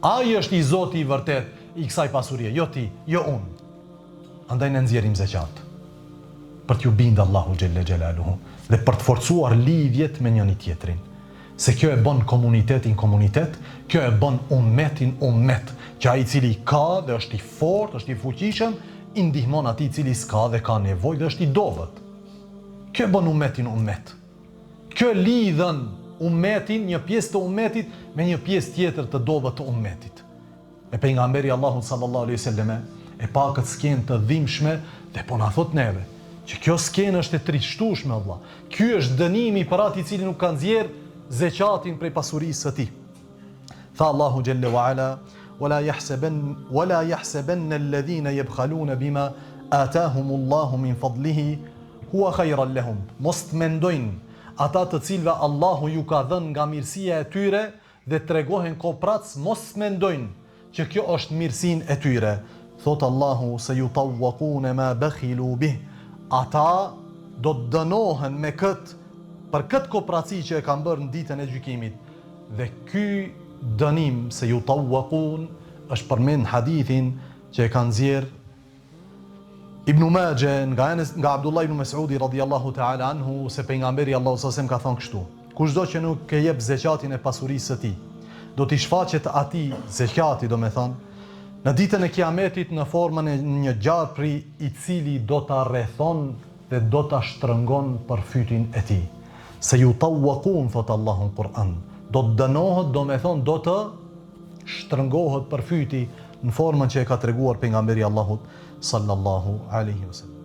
Ai është i Zoti i vërtet i kësaj pasurie, jo ti, jo unë. Andaj ne nxjerrim zeqat për t'ju bindë Allahu xhelle xhelaluhu dhe për të forcuar lidhjet me njëri tjetrin. Se kjo e bën komunitetin komunitet, kjo e bën ummetin ummet, që ai i cili ka dhe është i fortë, është i fuqishëm, i ndihmon atij i cili s'ka dhe ka nevojë dhe është i dobët. Kjo e bën ummetin ummet. Kjo lidhën ummetin, një pjesë të ummetit me një pjesë tjetër të dobët të ummetit. E pejgamberi Allahu sallallahu alaihi wasallam e pa këtë skenë të dhimbshme dhe po na thot neve që kjo skenë është e trishtueshme vëlla. Ky është dënimi për atë i cili nuk ka nxjerr zeqatin prej pasurisë së tij. Tha Allahu xhelle wa ala ولا يحسبن الذين يبخلون بما آتاهم الله من فضله هو خيرا لهم. Mos të mendojnë ata të cilëve Allahu ju ka dhënë nga mirësia e tyre dhe tregohen koprac, mos mendojnë që kjo është mirësinë e tyre. Thot Allahu se yutawwaquna ma bakhilu bih. Ata do të dënohen me për këtë kopraci që e kanë bërë në ditën e gjykimit. Dhe ky dënim se yutawwaqun është përmend hadithin që e kanë nxjerr Ibn Majah nga Abdullah ibn Mas'udi radhiyallahu ta'ala anhu se pejgamberi Allahu sallallahu alaihi wasallam ka thënë kështu: kushdo që nuk e jep zeqatin e pasurisë së tij, do t'i shfaqet atij zeqati, domethënë, në ditën e Kiametit në formën e një gjarpri i cili do ta rrethon dhe do ta shtrëngon për fytin e tij. Se yutawwaqun, thot Allahu në Kur'an, do të dënohet, domethënë do të shtrëngohet për fyti në formën që e ka treguar pejgamberi Allahut sallallahu alaihi wasallam.